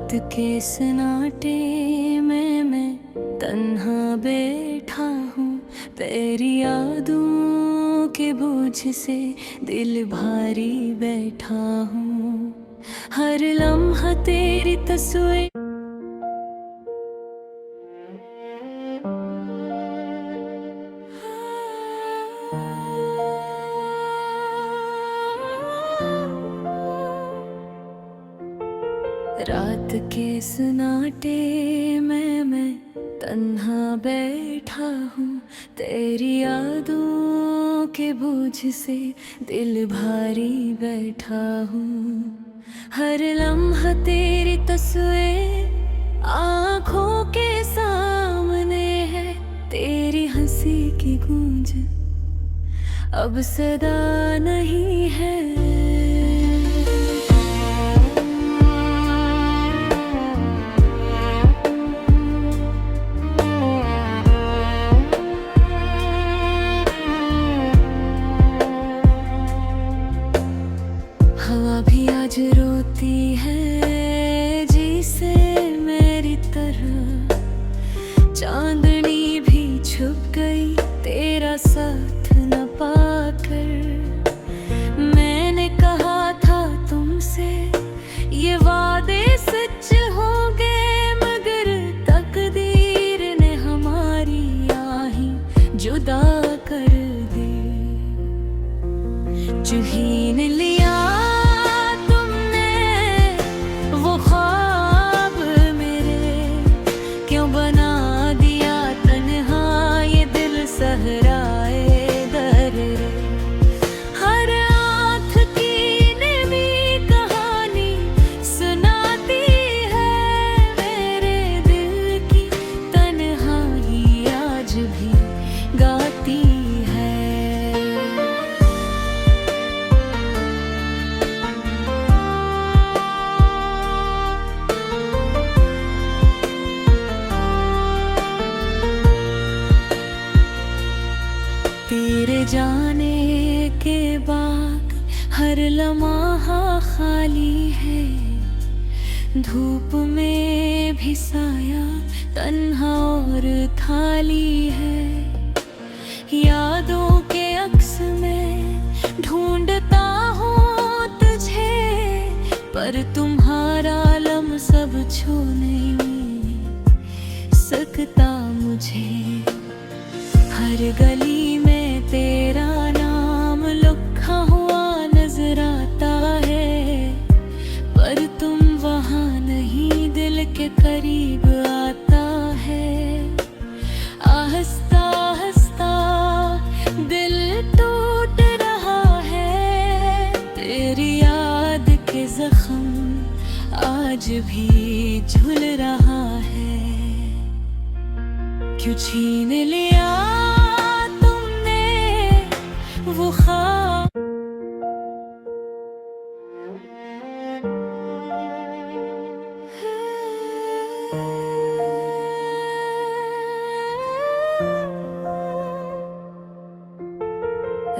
रात के सन्नाटे में मैं तन्हा बैठा हूँ, तेरी यादों के बोझ से दिल भारी बैठा हूँ। हर लम्हा तेरी तस्वीर रात के सन्नाटे में मैं तन्हा बैठा हूँ, तेरी यादों के बोझ से दिल भारी बैठा हूँ। हर लम्हा तेरी तस्वीर आँखों के सामने है, तेरी हंसी की गूंज अब सदा नहीं है। हवा भी आज रोती है जी से मेरी तरह, चांदनी भी छुप गई तेरा साथ न पाकर। मैंने कहा था तुमसे ये वादे सच होंगे, मगर तकदीर ने हमारी आहें जुदा कर दी। चुहीन लिया तेरे जाने के बाद हर लम्हा खाली है, धूप में भी साया तन्हा और खाली है। यादों के अक्स में ढूंढता हूँ तुझे, पर तुम्हारा लम सब छू नहीं सकता मुझे। हर गली में तेरा नाम लिखा हुआ नजर आता है, पर तुम वहाँ नहीं, दिल के करीब आता है। आहिस्ता आहिस्ता दिल टूट रहा है, तेरी याद के जख्म आज भी झूल रहा है। क्यों छीन लिया वो ख्वाब,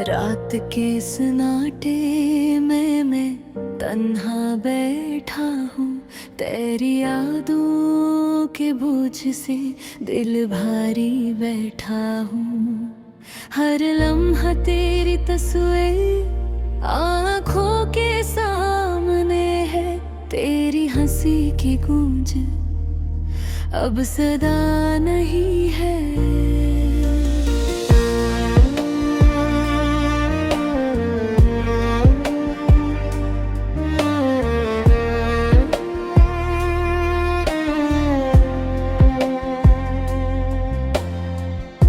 रात के सन्नाटे में मैं तन्हा बैठा हूँ, तेरी यादों के बोझ से दिल भारी बैठा हूँ। हर लम्हा तेरी तस्वीर आँखों के सामने है, तेरी हंसी की गूंज अब सदा नहीं है।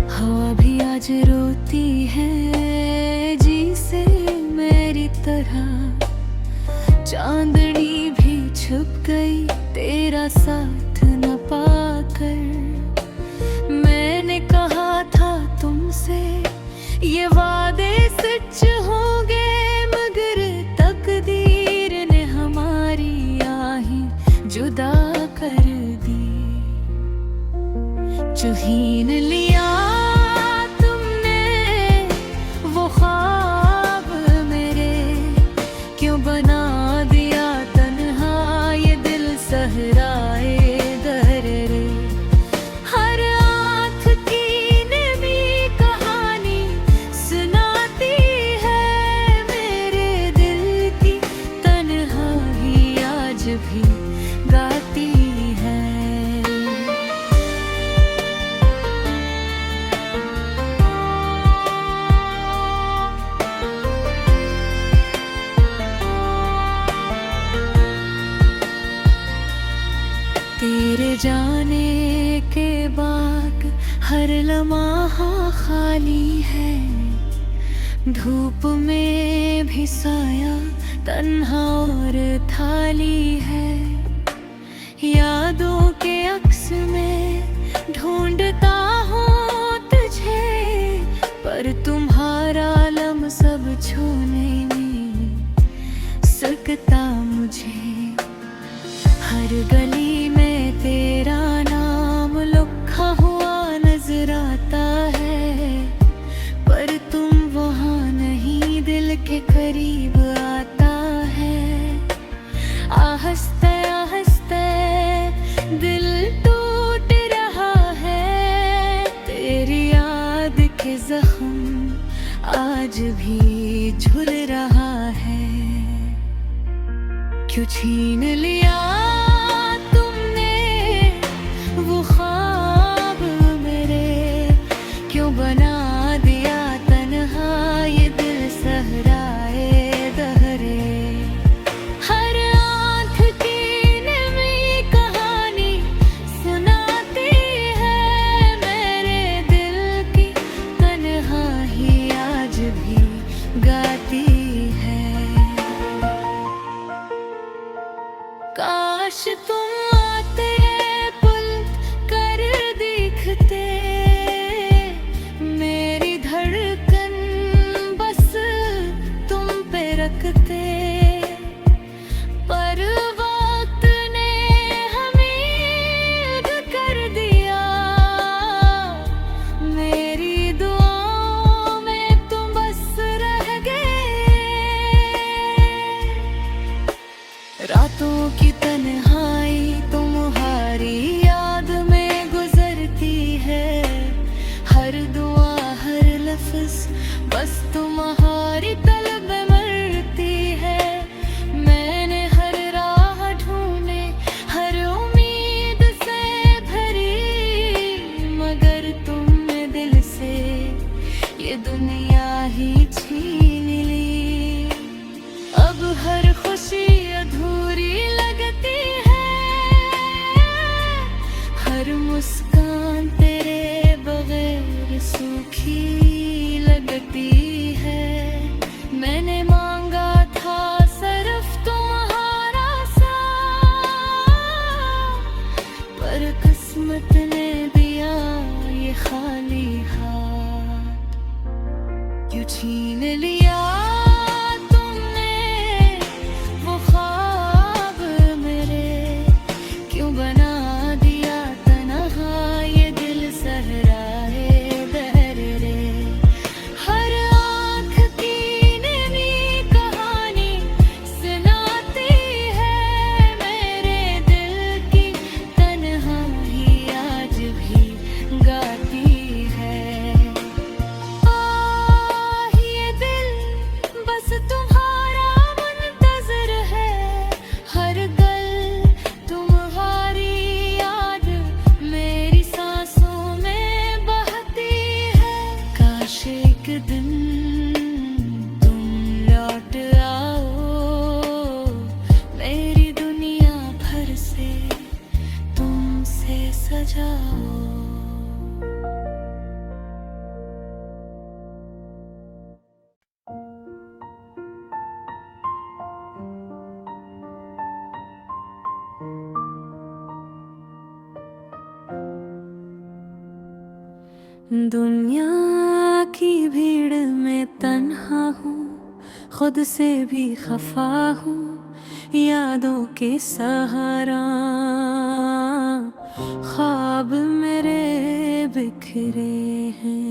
हवा भी आज रोती है जी से मेरी तरह, चांदनी भी छुप गई तेरा साथ न पाकर। मैंने कहा था तुमसे ये वादे सच होंगे, मगर तकदीर ने हमारी आहें जुदा कर दी। चुहीन लिया बना दिया तन्हा ये दिल सहरा। सहराए दर्रे। हर आँख की नमी कहानी सुनाती है, मेरे दिल की तन्हाई आज भी गाती है। तेरे जाने के बाद हर लम्हा खाली है, धूप में भी साया तन्हा और थाली है। यादों के अक्स में ढूंढता हूँ तुझे, पर तुम्हारा लम सब छूने नहीं सकता मुझे। हर गली में तेरा नाम लिखा हुआ नजर आता है, पर तुम वहाँ नहीं, दिल के करीब आता है। आहिस्ते आहिस्ते दिल टूट रहा है, तेरी याद के जख्म आज भी झुल रहा है। क्यों छीन लिया वो ख्वाब मेरे, क्यों बना दिया तन्हा ये दिल सहराए दहरे। हर आँख की नमी कहानी सुनाती है, मेरे दिल की तन्हाई आज भी गाती है। काश तुम आते मेरी धड़कन बस तुम पे रखते, पर वक्त ने हमें कर दिया। मेरी दुआओं में तुम बस रह गए। रातों की तन्हाई तुम्हारी याद में गुजरती है, हर दुआ हर लफ्ज बस तुम्हारी तलब में मरती है। मैंने हर राह ढूंढे, हर उम्मीद से भरी, मगर तुमने दिल से ये दुनिया ही छीन ली। अब हर खुशी अधूरी लगती है, हर मुस्कान तेरे बगैर सूखी लगती है। मैंने मांगा था सिर्फ तुम्हारा साथ, पर किस्मत ने दिया ये खाली हाथ। क्यों छीन लिया तुमने वो ख्वाब मेरे, क्यों बना दिया तन्हा ये दिल सहराए दहरे। हर आँख की नमी कहानी सुनाती है, मेरे दिल की तन्हाई आज भी गाती है। ये दिल बस तुम्हारा मुंतज़िर है, हर गल तुम्हारी याद मेरी सांसों में बहती है। काश एक दिन तुम लौट आओ, मेरी दुनिया भर से तुमसे सजाओ। दुनिया की भीड़ में तन्हा हूँ, खुद से भी खफा हूँ, यादों के सहारा ख्वाब मेरे बिखरे हैं।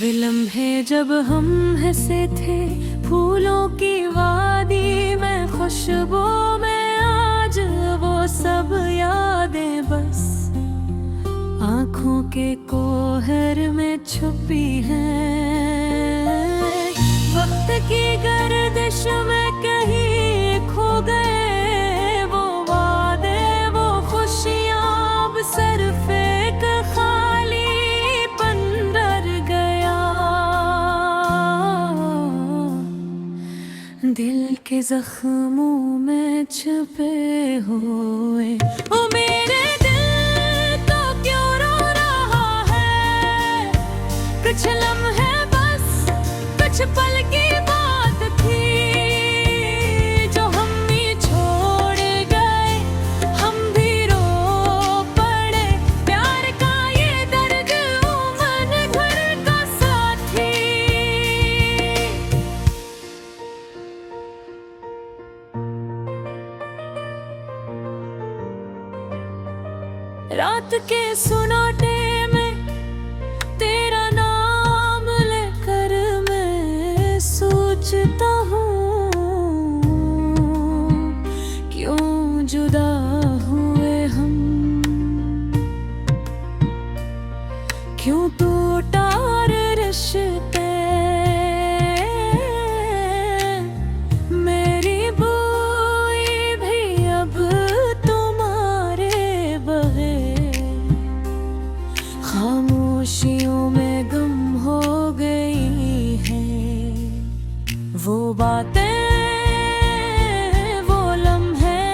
वे लम्हे जब हम हंसे थे फूलों की वादी में, खुश खुशबू में आज वो सब यादें बस आँखों के कोहर में छुपी हैं। वक्त की गर्दिश में कहीं खो गए वो वादे, वो खुशियाँ अब सिर्फ एक खाली पन रह गया। दिल के जख्मों में छुपे हुए ओ मेरे दिल तो क्यों रो रहा है। कुछ लम्हे बस कुछ पल की बात थी जो हम ही छोड़ गए, हम भी रो पड़े। प्यार का ये दर्द उम्र भर का साथी। रात के सुनाटे में तेरा नाम लेकर मैं सोचता हूँ, क्यों जुदा हुए हम, क्यों टूटा रिश्ते। मेरी बूई भी अब तुम्हारे बहे, खामोशियों में गुम हो गई हैं वो बातें, वो लम्हे।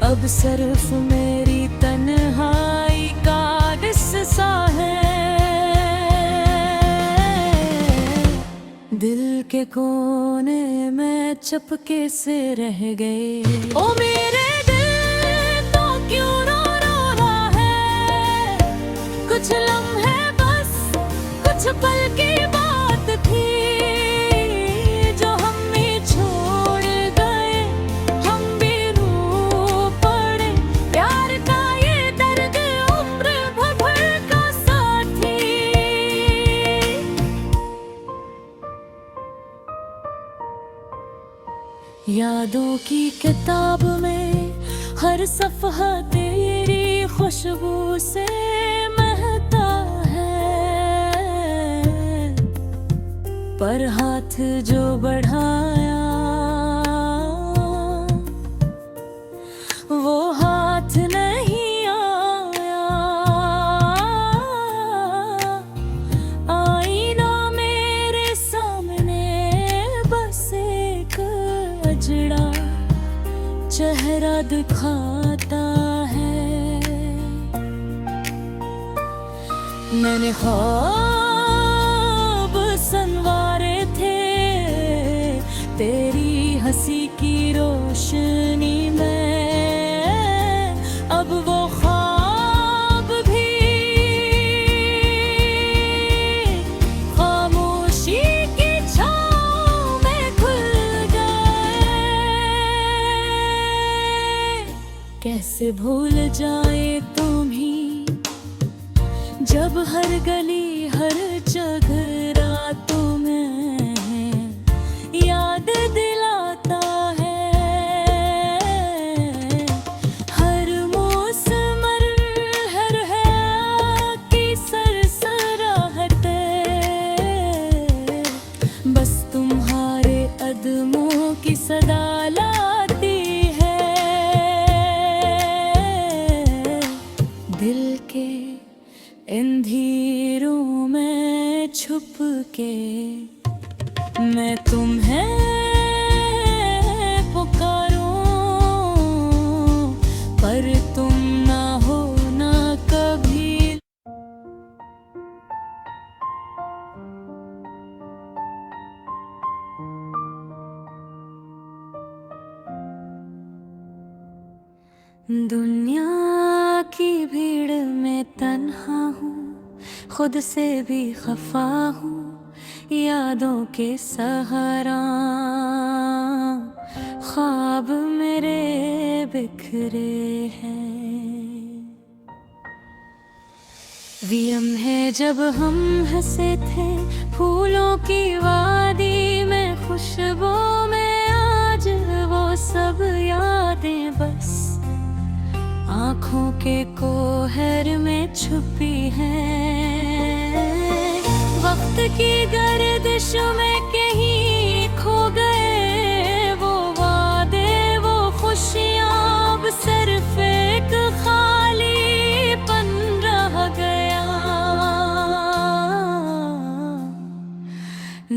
अब सिर्फ मेरी तन्हाई का किस्सा है। दिल के कोने में चुपके से रह गए ओ मेरे दिल तो क्यों रो रहा है। कुछ लम्हे बस कुछ पल की बात थी जो हम ही छोड़ गए, हम भी रो पड़े। प्यार का ये दर्द उम्र भर का साथी। यादों की किताब में हर सफ़हा तेरी खुशबू से महकता है, पर हाथ जो बढ़ाया वो हाथ नहीं आया। आईना मेरे सामने बस एक अजड़ा चेहरा दिखाता है। मैंने ख्वाब संवारे थे तेरी हंसी की रोशनी में, अब वो ख्वाब भी खामोशी की छाँव में खुल गए। कैसे भूल जाए तुम्हीं जब हर गली हर जगह रातों में याद दिलाता है। हर मौसम हर है की सरसराहते, बस तुम्हारे कदमों की सदा लाती है। दिल के अंधेरों में छुप के मैं तुम्हें पुकारूं, पर तुम ना हो ना कभी। दुनिया की भीड़ में तन्हा हूँ, खुद से भी खफा हूँ, यादों के सहारा ख्वाब मेरे बिखरे हैं। वीरम है जब हम हंसे थे फूलों की वादी में, खुशबू में आज सब यादें बस आँखों के कोहर में छुपी हैं। वक्त की गर्दिश में कहीं खो गए वो वादे, वो खुशियाँ, अब सिर्फ एक खालीपन रह गया।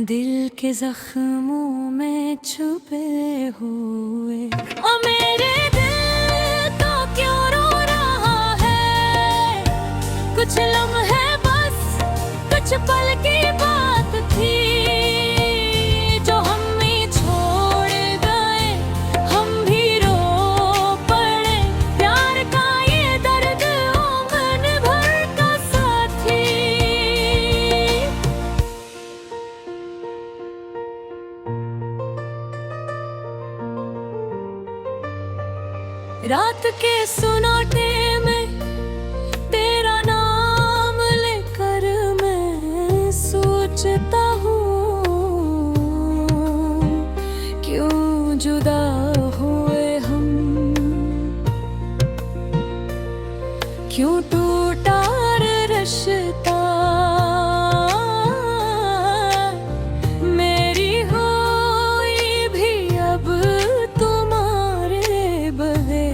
दिल के जख्मों में छुपे हुए ओ मेरे दिल तो क्यों रो रहा है। कुछ लम्हे बस कुछ पल की बात थी जो हम ही छोड़ गए, हम भी रो पड़े। प्यार का ये दर्द उम्र भर का साथी। रात के सुनाटे में तेरा नाम लेकर मैं सोचता हूँ, क्यों जुदा हुए हम, क्यों टूटा रिश्ता। मेरी हुई भी अब तुम्हारे बहे,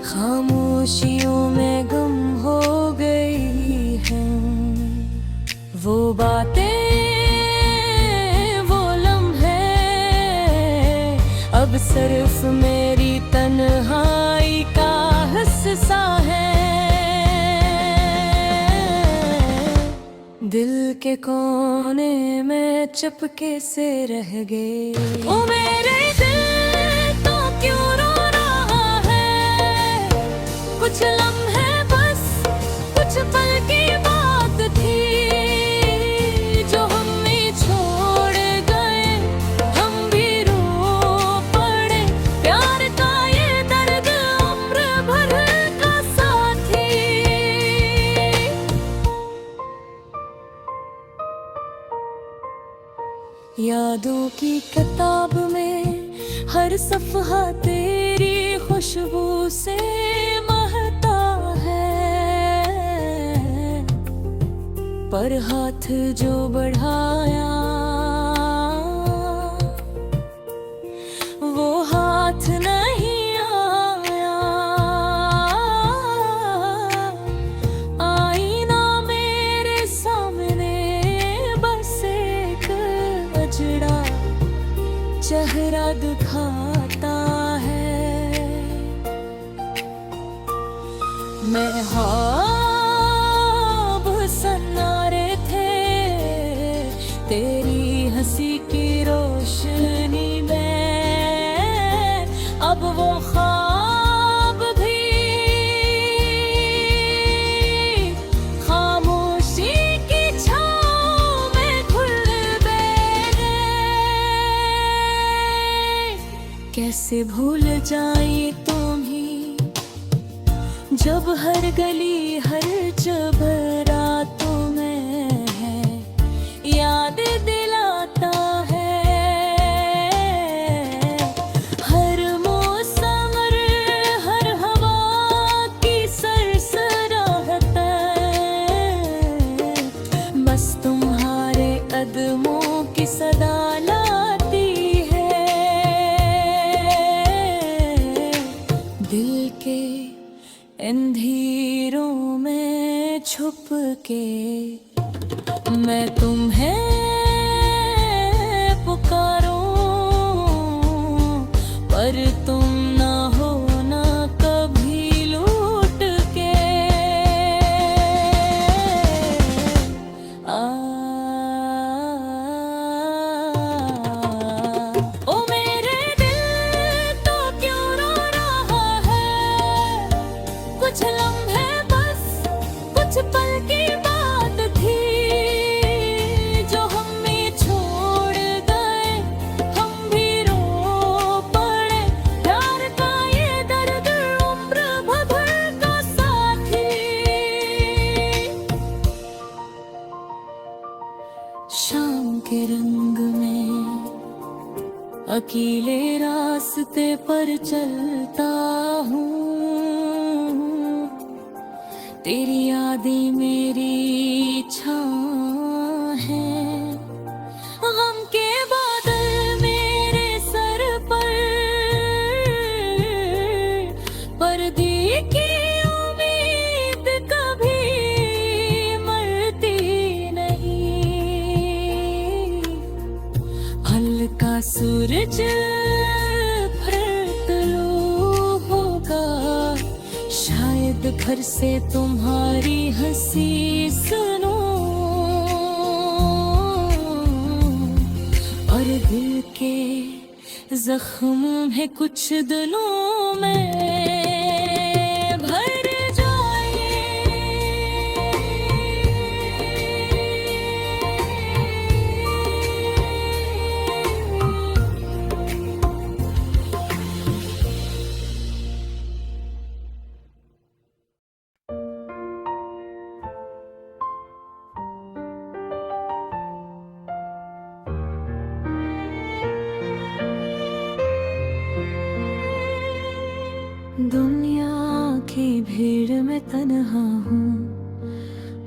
खामोशियों में गुम हो गई हैं वो बातें, वो लम्हे, अब सिर्फ मेरी तन्हाई का हिस्सा है। दिल के कोने में चुपके से रह गए ओ मेरे दिल तो क्यों रो रहा है। कुछ लम्हे बस कुछ पल की बात थी जो हम ही छोड़ गए, हम भी रो पड़े। प्यार का ये दर्द उम्र भर का साथी। यादों की किताब में हर सफ़हा तेरी खुशबू से महता है, पर हाथ जो बढ़ाया वो हाथ नहीं आया। आईना मेरे सामने बस एक अजड़ा चेहरा दिखाता है। मैं ख्वाब सन्नारे थे तेरी हंसी की रोशनी में, अब वो ख्वाब भी खामोशी की छाँव में खुल गए। कैसे भूल जाए तुम्हीं जब हर गली हर चबरा तुम्हें है याद दिलाता है। हर मौसम हर हवा की सरसराहत बस तुम्हारे कदमों की सदा लाती है। दिल के अंधेरों में छुप के मैं तुम्हें पुकारूं, पर तुम ना हो ना कभी लूट के। ओ मेरे दिल तो क्यों रो रहा है। कुछ लम्हे बस कुछ पल की बात थी जो हम ही छोड़ गए, हम भी रो पड़े। रास्ते पर चलता हूँ, तेरी यादें मेरी छां है। गम के बादल मेरे सर पर, पर्दे की उम्मीद कभी मरती नहीं। हल्का सूरज फिर तलू होगा, शायद घर से तुम्हारी हंसी सुनूं, और दिल के जख्म है कुछ दिलों में भर जाए। दुनिया की भीड़ में तन्हा हूँ,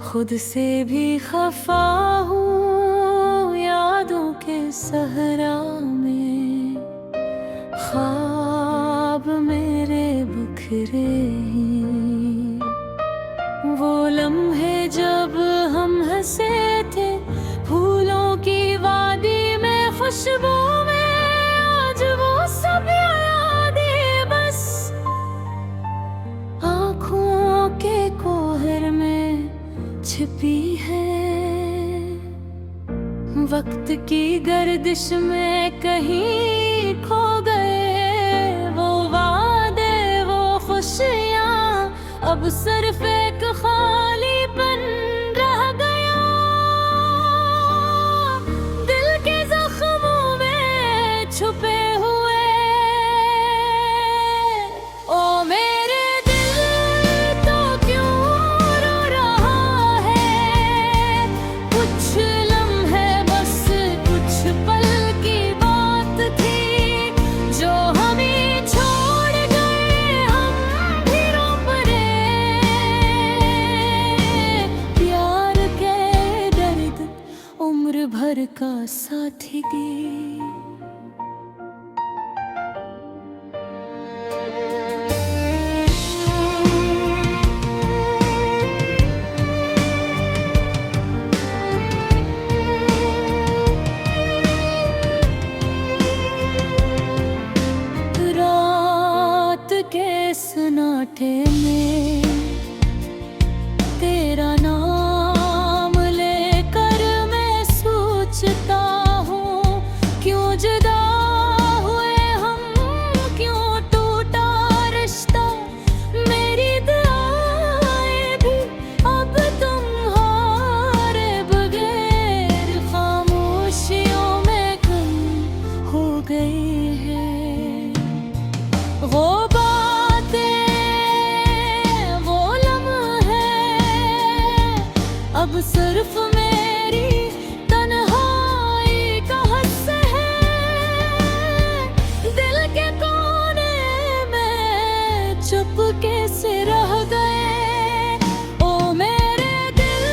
खुद से भी खफा हूँ। यादों के सहरा में ख्वाब मेरे बिखरे हैं। वो लम्हे जब हम हंसे थे फूलों की वादी में, खुशबू में, आज वो सब यादें बस आँखों के कोहर में छिपी है। वक्त की गर्दिश में कहीं खो गए वो वादे, वो खुशियाँ, अब सिर्फ एक खालीपन रह गया। दिल के जख्मों में छुपे हुए, ओ मेरे भर का साथी गे। रात के सन्नाटे में तेरा नाम लेकर मैं सोचता हूँ, क्यों जुदा हुए हम, क्यों टूटा रिश्ता। मेरी दुआएं भी अब तुम्हारे बगैर खामोशियों में कम हो गई है। वो बातें, वो लम्हे अब सिर्फ मेरी तन्हाई का हिस्सा है। दिल के कोने में चुपके से रह गए, ओ मेरे दिल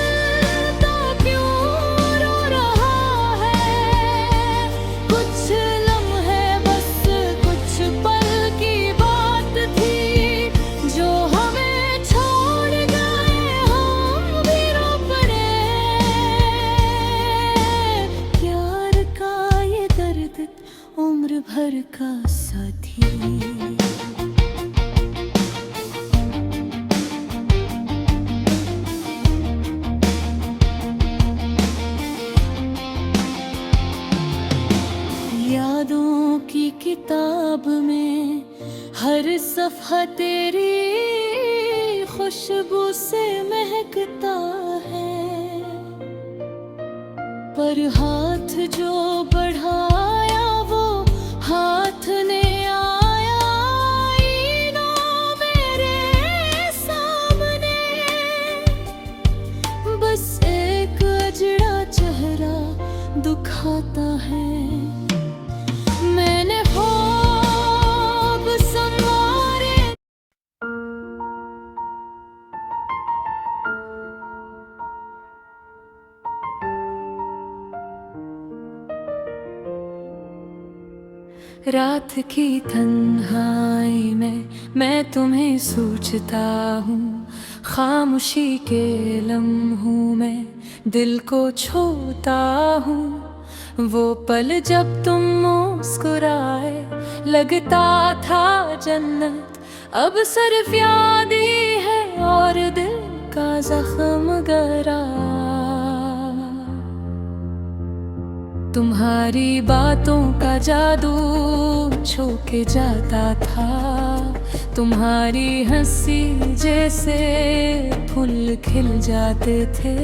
तो क्यों रो रहा है। कुछ लम्हे बस कुछ पल की बात थी, जो हमें छोड़ गए हम भी रो पड़े। प्यार का ये दर्द उम्र भर का साथी। यादों की किताब में हर सफ़ा तेरी खुशबू से महकता है, पर हाथ जो बढ़ाया वो हाथ ने आया आईना मेरे सामने। बस एक अजड़ा चेहरा दुखाता है। मैंने रात की तन्हाई में मैं तुम्हें सोचता हूँ, खामोशी के लम्हों में दिल को छूता हूँ। वो पल जब तुम मुस्कुराए लगता था जन्नत, अब सिर्फ याद ही है और दिल का जख्म गहरा। तुम्हारी बातों का जादू छू के जाता था, तुम्हारी हंसी जैसे फूल खिल जाते थे।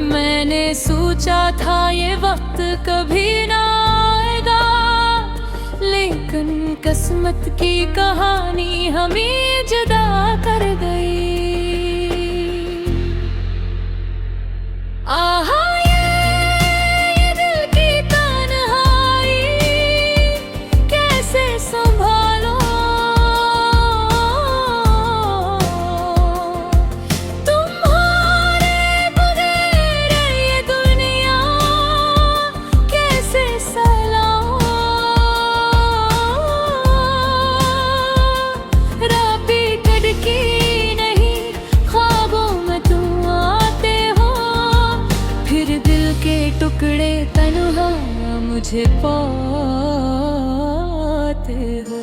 मैंने सोचा था ये वक्त कभी ना आएगा, लेकिन किस्मत की कहानी हमें जुदा कर गई। आहा टुकड़े तन्हा मुझे पाते हो।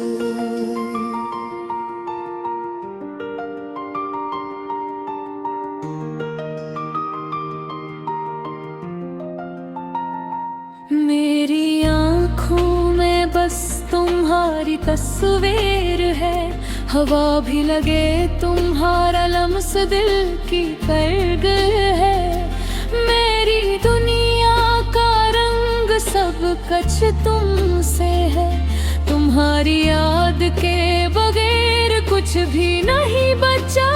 मेरी आँखों में बस तुम्हारी तस्वीर है, हवा भी लगे तुम्हारा लम्स दिल की करग है। मेरी दुनिया का रंग सब कुछ तुमसे है, तुम्हारी याद के बगैर कुछ भी नहीं बचा।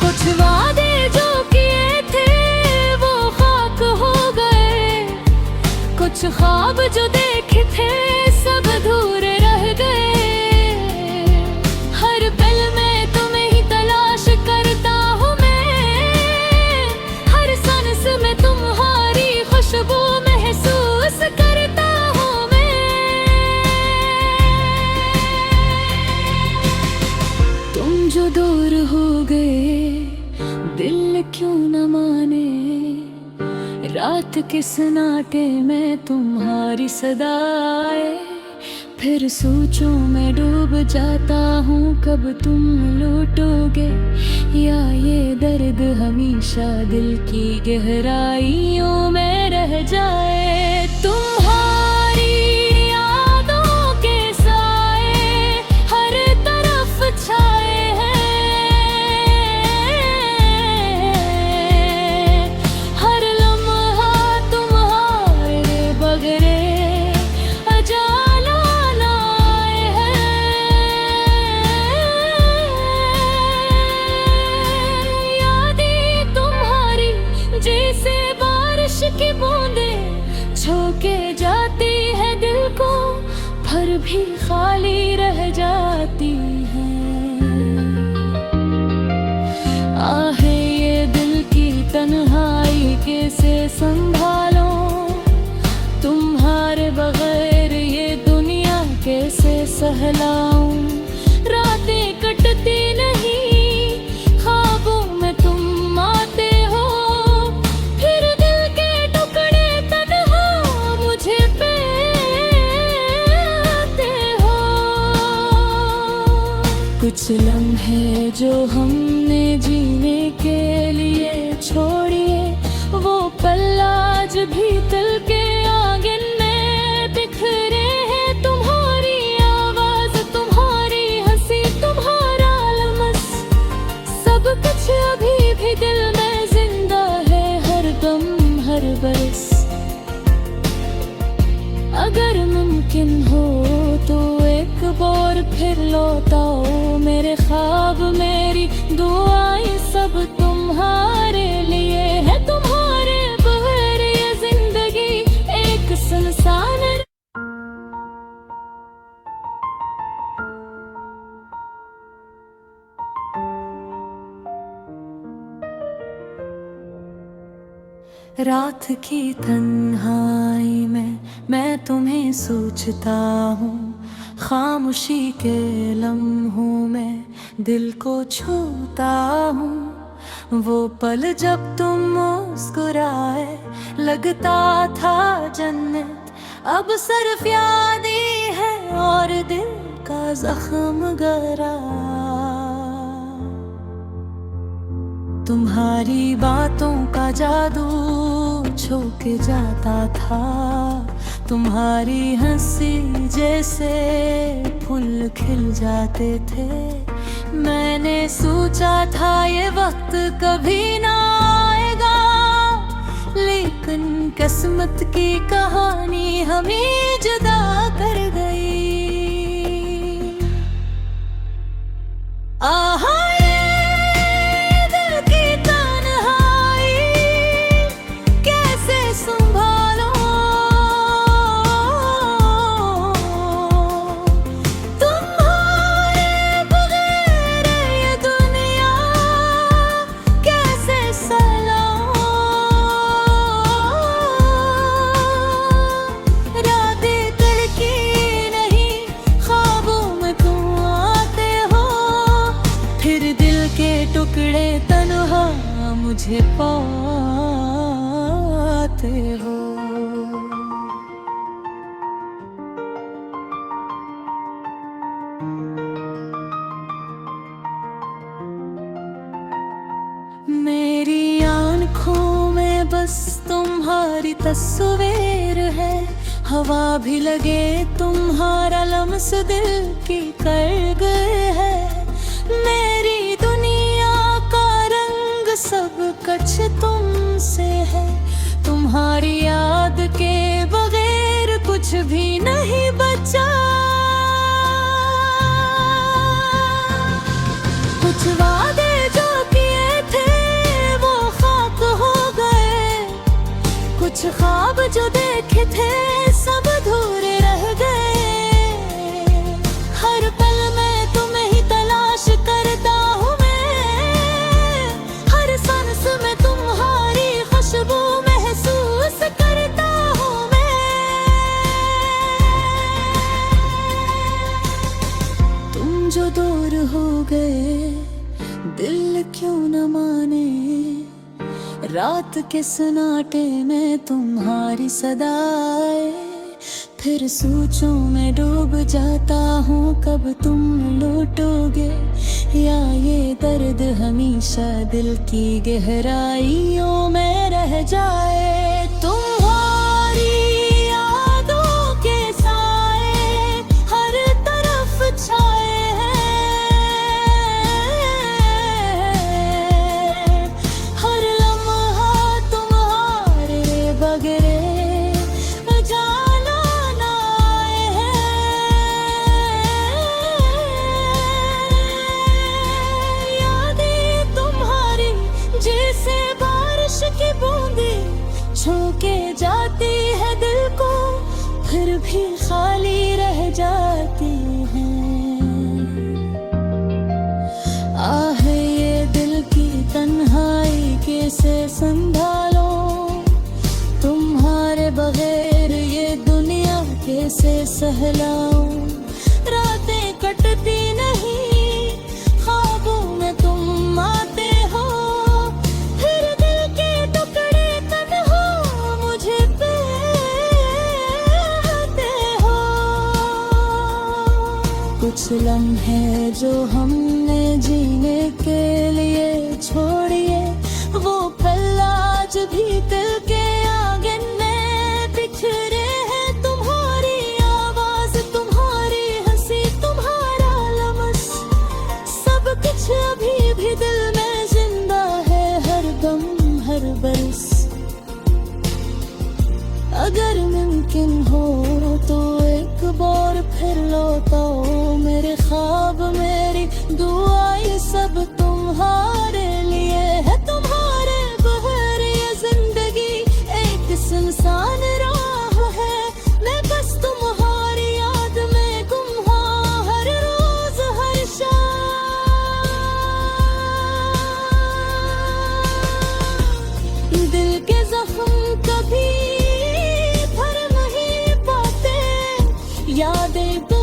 कुछ वादे जो किए थे वो खाक हो गए, कुछ ख्वाब जो देखे थे सब अधूरे रह गए। हर पल में तुम्हें ही तलाश करता हूँ मैं, हर सांस में तुम्हारी खुशबू महसूस करता हूँ मैं। तुम जो दूर हो गए दिल क्यों न माने, रात के सन्नाटे में तुम्हारी सदाएं। फिर सोचों में डूब जाता हूँ कब तुम लौटोगे, या ये दर्द हमेशा दिल की गहराइयों में रह जाए। तुम्हारी यादों के साए हर तरफ छाए हैं, हर लम्हा तुम्हारे बगैर अजाला लाए हैं। यादें तुम्हारी जैसे बारिश की बूंदें छू के जाती है दिल को, फिर भी खाली रह जाती है। आहे ये दिल की तन्हाई कैसे संभालो, तुम्हारे बगैर ये दुनिया कैसे सहलाऊं। रातें कटती नहीं, ख्वाबों में तुम आते हो, फिर दिल के टुकड़े तन्हा मुझे पे आते हो। कुछ लम्हे जो हमने जीने के लिए छोड़िए, वो पल आज भी दिल के आंगन में बिखरे हैं। तुम्हारी आवाज, तुम्हारी हंसी, तुम्हारा लम्स, सब कुछ अभी भी दिल में जिंदा है, हर दम हर बरस। अगर मुमकिन हो तो एक बार फिर लौटाओ मेरे ख्वाब, मेरी दुआएं सब तुम्हारे लिए है। तुम्हारे बगैर ये जिंदगी एक सुनसान। रात की तन्हाई में मैं तुम्हें सोचता हूँ, खामोशी के लम्हों में दिल को छूता हूँ। वो पल जब तुम मुस्कुराए लगता था जन्नत, अब सिर्फ यादें है और दिल का जख्म गहरा। तुम्हारी बातों का जादू छू के जाता था, तुम्हारी हंसी जैसे फूल खिल जाते थे। मैंने सोचा था ये वक्त कभी ना आएगा, लेकिन किस्मत की कहानी हमें जुदा कर गई। आहा टुकड़े तन्हा मुझे पाते हो। मेरी आँखों में बस तुम्हारी तस्वीर है, हवा भी लगे तुम्हारा लम्स दिल की कर गए है। मेरी सब कुछ तुमसे है, तुम्हारी याद के बगैर कुछ भी नहीं बचा। कुछ वादे जो किए थे वो खाक हो गए, कुछ ख्वाब जो देखे थे सब अधूरे रह गए। हर पल में तुम्हें ही तलाश करता हूँ, खुशबू महसूस करता हूँ मैं। तुम जो दूर हो गए दिल क्यों न माने, रात के सन्नाटे में तुम्हारी सदाएं। फिर सोचों में डूब जाता हूँ कब तुम लौटोगे, या ये दर्द हमेशा दिल की गहराइयों में रह जाए। तुम्हारी यादों के साए हर तरफ छाए हैं, हर लम्हा तुम्हारे बगैर छू के जाती है दिल को, फिर भी खाली रह जाती हैं। आह ये दिल की तन्हाई कैसे संभालो, तुम्हारे बगैर ये दुनिया कैसे सहलाऊं। रातें कटती नहीं, ख्वाबों में तुम आते हो, कुछ लम्हे जो हमने जीने के लिए छोड़िए, वो पल आज भी दिल के आंगन में बिखरे हैं। तुम्हारी आवाज, तुम्हारी हंसी, तुम्हारा लम्स, सब कुछ अभी भी दिल में जिंदा है, हर दम हर बरस। अगर मुमकिन हो तो एक बार फिर लौटाओ मेरे ख्वाब, मेरी दुआ, ये सब तुम्हारे लिए है। तुम्हारे बगैर ये जिंदगी एक सुनसान राह है, मैं बस तुम्हारी याद में गुम हूँ हर रोज हर शाम। दिल के जख्म यादें